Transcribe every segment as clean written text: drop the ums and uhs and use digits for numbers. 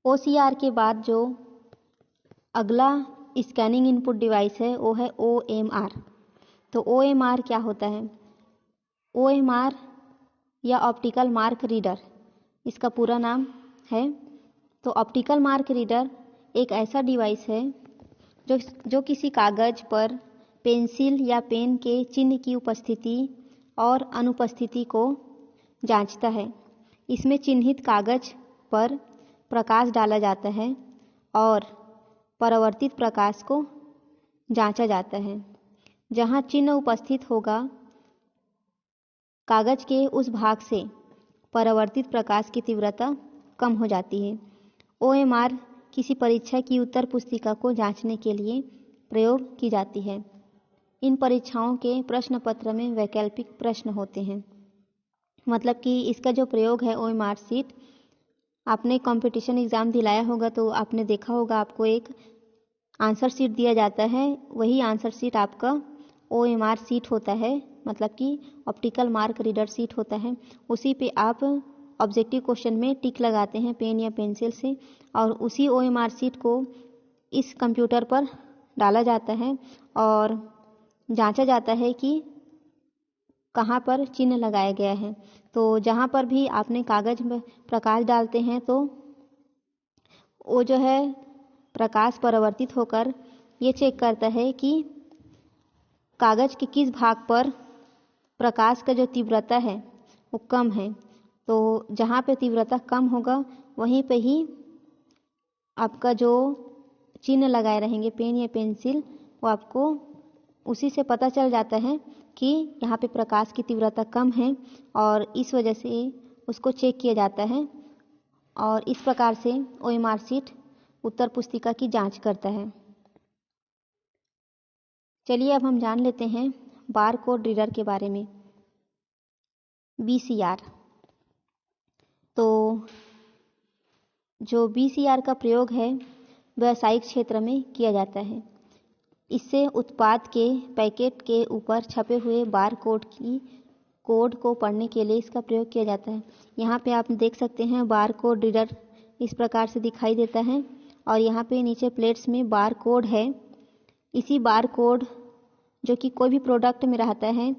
OCR के बाद जो अगला स्कैनिंग इनपुट डिवाइस है वो है OMR। तो OMR क्या होता है? OMR या ऑप्टिकल मार्क रीडर इसका पूरा नाम है। तो ऑप्टिकल मार्क रीडर एक ऐसा डिवाइस है जो किसी कागज पर पेंसिल या पेन के चिन्ह की उपस्थिति और अनुपस्थिति को जांचता है। इसमें चिन्हित कागज पर प्रकाश डाला जाता है और परावर्तित प्रकाश को जांचा जाता है। जहां चिन्ह उपस्थित होगा, कागज के उस भाग से परावर्तित प्रकाश की तीव्रता कम हो जाती है। OMR किसी परीक्षा की उत्तर पुस्तिका को जांचने के लिए प्रयोग की जाती है। इन परीक्षाओं के प्रश्न पत्र में वैकल्पिक प्रश्न होते हैं। मतलब कि इसका जो प्रयोग है OMR शीट, आपने कंपटीशन एग्ज़ाम दिलाया होगा तो आपने देखा होगा, आपको एक आंसर शीट दिया जाता है। वही आंसर शीट आपका OMR शीट होता है, मतलब कि ऑप्टिकल मार्क रीडर शीट होता है। उसी पे आप ऑब्जेक्टिव क्वेश्चन में टिक लगाते हैं पेन या पेंसिल से, और उसी OMR शीट को इस कंप्यूटर पर डाला जाता है और जांचा जाता है कि कहाँ पर चिन्ह लगाया गया है। तो जहाँ पर भी आपने कागज में प्रकाश डालते हैं तो वो जो है प्रकाश परावर्तित होकर ये चेक करता है कि कागज के किस भाग पर प्रकाश का जो तीव्रता है वो कम है। तो जहाँ पे तीव्रता कम होगा वहीं पे ही आपका जो चिन्ह लगाए रहेंगे पेन या पेंसिल, वो आपको उसी से पता चल जाता है कि यहाँ पे प्रकाश की तीव्रता कम है, और इस वजह से उसको चेक किया जाता है। और इस प्रकार से OMR शीट उत्तर पुस्तिका की जांच करता है। चलिए अब हम जान लेते हैं बार कोड रीडर के बारे में, BCR। तो जो BCR का प्रयोग है व्यावसायिक क्षेत्र में किया जाता है। इससे उत्पाद के पैकेट के ऊपर छपे हुए बार कोड को पढ़ने के लिए इसका प्रयोग किया जाता है। यहाँ पे आप देख सकते हैं बार कोड रीडर इस प्रकार से दिखाई देता है, और यहाँ पे नीचे प्लेट्स में बार कोड है। इसी बार कोड जो कि कोई भी प्रोडक्ट में रहता है,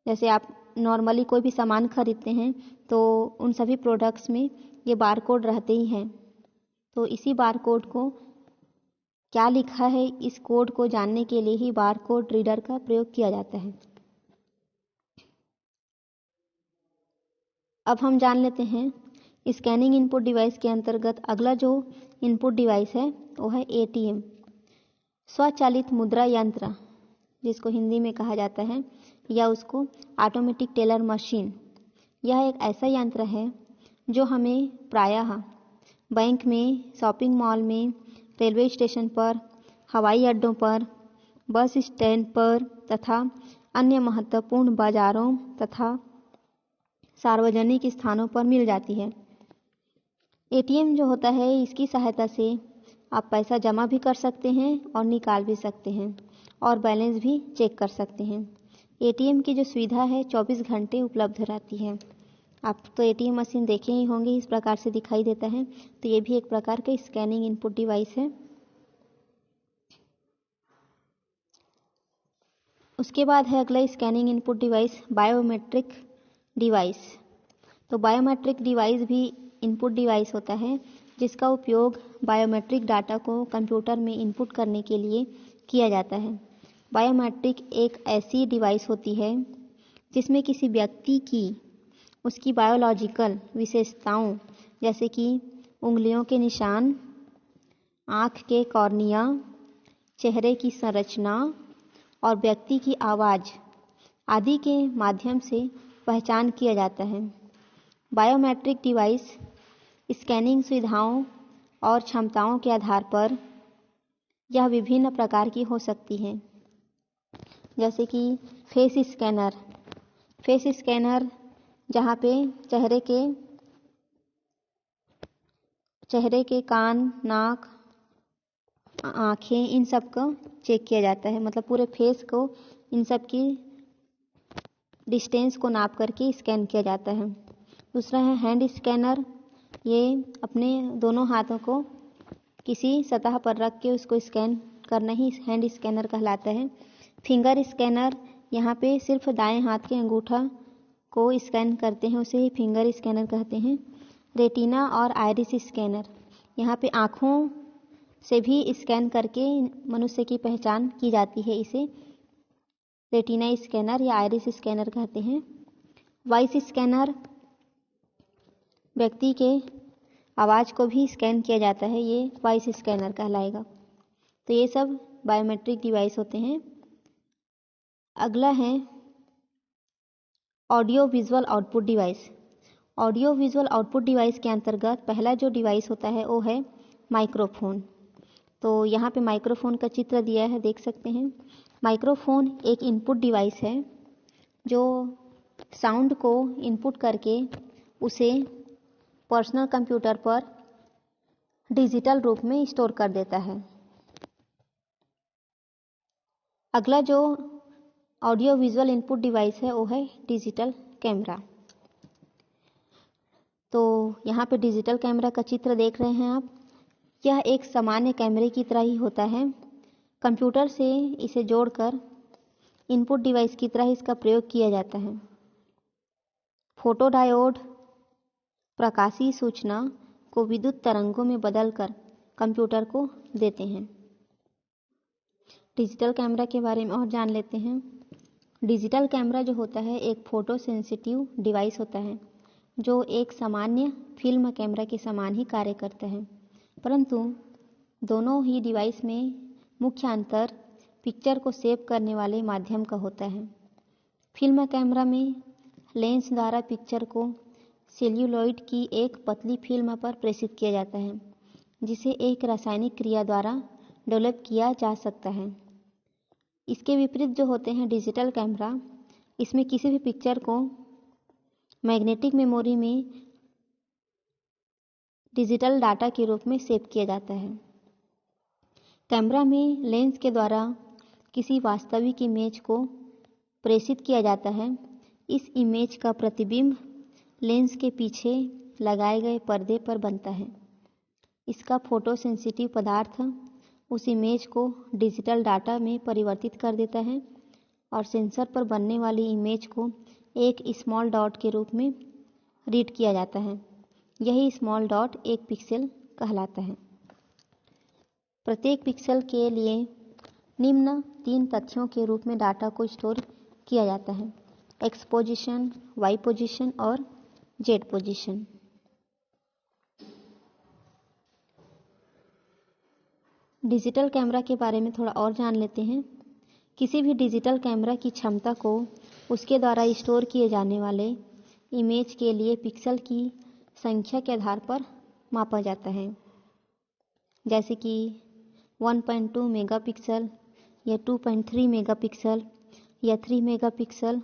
जैसे आप नॉर्मली कोई भी सामान खरीदते हैं तो उन सभी प्रोडक्ट्स में ये बार कोड रहते ही हैं। तो इसी बार कोड को क्या लिखा है, इस कोड को जानने के लिए ही बार कोड रीडर का प्रयोग किया जाता है। अब हम जान लेते हैं स्कैनिंग इनपुट डिवाइस के अंतर्गत अगला जो इनपुट डिवाइस है वो है ATM, स्वचालित मुद्रा यंत्र, जिसको हिंदी में कहा जाता है, या उसको ऑटोमेटिक टेलर मशीन। यह एक ऐसा यंत्र है जो हमें प्रायः बैंक में, शॉपिंग मॉल में, रेलवे स्टेशन पर, हवाई अड्डों पर, बस स्टैंड पर तथा अन्य महत्वपूर्ण बाजारों तथा सार्वजनिक स्थानों पर मिल जाती है। ATM जो होता है, इसकी सहायता से आप पैसा जमा भी कर सकते हैं और निकाल भी सकते हैं, और बैलेंस भी चेक कर सकते हैं। ATM की जो सुविधा है 24 घंटे उपलब्ध रहती है। आप तो ATM मशीन देखे ही होंगे, इस प्रकार से दिखाई देता है। तो ये भी एक प्रकार का स्कैनिंग इनपुट डिवाइस है। उसके बाद है अगला scanning input device biometric device. तो बायोमेट्रिक डिवाइस भी इनपुट डिवाइस होता है जिसका उपयोग बायोमेट्रिक डाटा को कंप्यूटर में इनपुट करने के लिए किया जाता है। बायोमेट्रिक एक ऐसी डिवाइस होती है जिसमें किसी व्यक्ति की उसकी बायोलॉजिकल विशेषताओं, जैसे कि उंगलियों के निशान, आँख के कॉर्निया, चेहरे की संरचना और व्यक्ति की आवाज़ आदि के माध्यम से पहचान किया जाता है। बायोमेट्रिक डिवाइस स्कैनिंग सुविधाओं और क्षमताओं के आधार पर यह विभिन्न प्रकार की हो सकती हैं, जैसे कि फेस स्कैनर जहाँ पे चेहरे के कान, नाक, आँखें, इन सब को चेक किया जाता है। मतलब पूरे फेस को, इन सब की डिस्टेंस को नाप करके स्कैन किया जाता है। दूसरा है हैंड स्कैनर, ये अपने दोनों हाथों को किसी सतह पर रख के उसको स्कैन करना ही हैंड स्कैनर कहलाता है। फिंगर स्कैनर यहाँ पे सिर्फ दाएं हाथ के अंगूठा को स्कैन करते हैं, उसे ही फिंगर स्कैनर कहते हैं। रेटिना और आइरिस स्कैनर, यहाँ पे आँखों से भी स्कैन करके मनुष्य की पहचान की जाती है, इसे रेटिना स्कैनर या आइरिस स्कैनर कहते हैं। वॉइस स्कैनर, व्यक्ति के आवाज़ को भी स्कैन किया जाता है, ये वॉइस स्कैनर कहलाएगा। तो ये सब बायोमेट्रिक डिवाइस होते हैं। अगला है audio visual output device. Audio visual output device के अंतर्गत पहला जो डिवाइस होता है वो है माइक्रोफोन। तो यहाँ पे माइक्रोफोन का चित्र दिया है, देख सकते हैं। माइक्रोफोन एक इनपुट डिवाइस है जो साउंड को इनपुट करके उसे पर्सनल कंप्यूटर पर डिजिटल रूप में स्टोर कर देता है। अगला जो ऑडियो विजुअल इनपुट डिवाइस है वो है डिजिटल कैमरा। तो यहाँ पे डिजिटल कैमरा का चित्र देख रहे हैं आप। यह एक सामान्य कैमरे की तरह ही होता है। कंप्यूटर से इसे जोड़कर इनपुट डिवाइस की तरह इसका प्रयोग किया जाता है। फोटोडायोड प्रकाशीय सूचना को विद्युत तरंगों में बदलकर कंप्यूटर को देते हैं। डिजिटल कैमरा के बारे में और जान लेते हैं। डिजिटल कैमरा जो होता है एक फोटो सेंसिटिव डिवाइस होता है जो एक सामान्य फिल्म कैमरा के समान ही कार्य करता है, परंतु दोनों ही डिवाइस में मुख्य अंतर पिक्चर को सेव करने वाले माध्यम का होता है। फिल्म कैमरा में लेंस द्वारा पिक्चर को सेल्यूलॉइड की एक पतली फिल्म पर प्रेषित किया जाता है, जिसे एक रासायनिक क्रिया द्वारा डेवलप किया जा सकता है। इसके विपरीत जो होते हैं डिजिटल कैमरा, इसमें किसी भी पिक्चर को मैग्नेटिक मेमोरी में डिजिटल डाटा के रूप में सेव किया जाता है। कैमरा में लेंस के द्वारा किसी वास्तविक इमेज को प्रेषित किया जाता है। इस इमेज का प्रतिबिंब लेंस के पीछे लगाए गए पर्दे पर बनता है। इसका फोटो सेंसिटिव पदार्थ उस इमेज को डिजिटल डाटा में परिवर्तित कर देता है और सेंसर पर बनने वाली इमेज को एक स्मॉल डॉट के रूप में रीड किया जाता है। यही स्मॉल डॉट एक पिक्सेल कहलाता है। प्रत्येक पिक्सेल के लिए निम्न 3 तथ्यों के रूप में डाटा को स्टोर किया जाता है: एक्स पोजीशन, वाई पोजीशन और जेड पोजीशन। डिजिटल कैमरा के बारे में थोड़ा और जान लेते हैं। किसी भी डिजिटल कैमरा की क्षमता को उसके द्वारा स्टोर किए जाने वाले इमेज के लिए पिक्सल की संख्या के आधार पर मापा जाता है, जैसे कि 1.2 मेगापिक्सल या 2.3 मेगापिक्सल या 3 मेगापिक्सल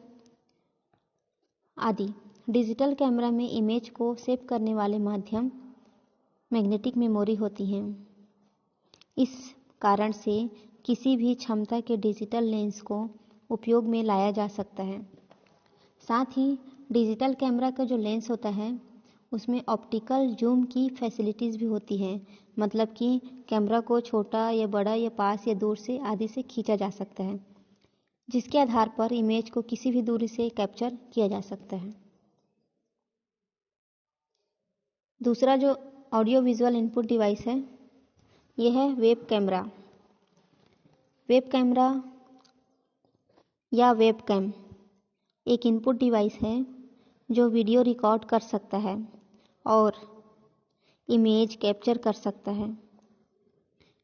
आदि। डिजिटल कैमरा में इमेज को सेव करने वाले माध्यम मैग्नेटिक मेमोरी होती हैं। इस कारण से किसी भी क्षमता के डिजिटल लेंस को उपयोग में लाया जा सकता है। साथ ही डिजिटल कैमरा का जो लेंस होता है उसमें ऑप्टिकल जूम की फैसिलिटीज़ भी होती हैं, मतलब कि कैमरा को छोटा या बड़ा या पास या दूर से आदि से खींचा जा सकता है, जिसके आधार पर इमेज को किसी भी दूरी से कैप्चर किया जा सकता है। दूसरा जो ऑडियो विजुअल इनपुट डिवाइस है यह है वेब कैमरा। वेब कैमरा या वेबकैम एक इनपुट डिवाइस है जो वीडियो रिकॉर्ड कर सकता है और इमेज कैप्चर कर सकता है।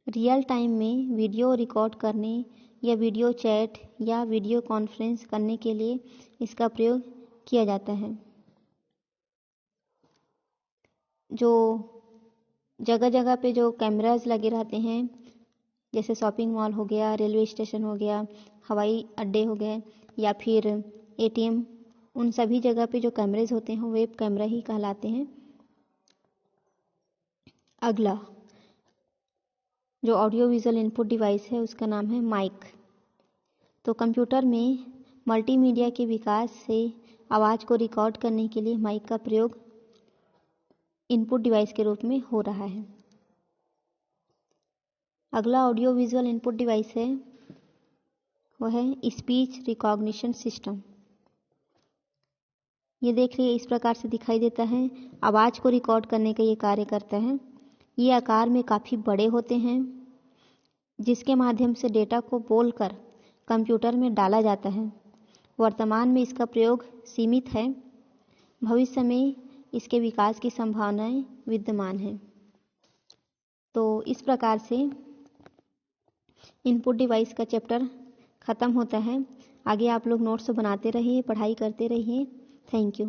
रियल टाइम में वीडियो रिकॉर्ड करने या वीडियो चैट या वीडियो कॉन्फ्रेंस करने के लिए इसका प्रयोग किया जाता है। जो जगह जगह पे जो कैमरास लगे रहते हैं, जैसे शॉपिंग मॉल हो गया, रेलवे स्टेशन हो गया, हवाई अड्डे हो गए या फिर एटीएम, उन सभी जगह पे जो कैमरेज होते हैं वेब कैमरा ही कहलाते हैं। अगला जो ऑडियो विजुअल इनपुट डिवाइस है उसका नाम है माइक। तो कंप्यूटर में मल्टीमीडिया के विकास से आवाज़ को रिकॉर्ड करने के लिए माइक का प्रयोग इनपुट डिवाइस के रूप में हो रहा है। अगला ऑडियो विजुअल इनपुट डिवाइस है वो है स्पीच रिकॉग्निशन सिस्टम। ये देखिए इस प्रकार से दिखाई देता है। आवाज़ को रिकॉर्ड करने का ये कार्य करता है। ये आकार में काफ़ी बड़े होते हैं, जिसके माध्यम से डेटा को बोलकर कंप्यूटर में डाला जाता है। वर्तमान में इसका प्रयोग सीमित है, भविष्य में इसके विकास की संभावनाएं विद्यमान हैं। तो इस प्रकार से इनपुट डिवाइस का चैप्टर ख़त्म होता है। आगे आप लोग नोट्स बनाते रहिए, पढ़ाई करते रहिए। Thank you.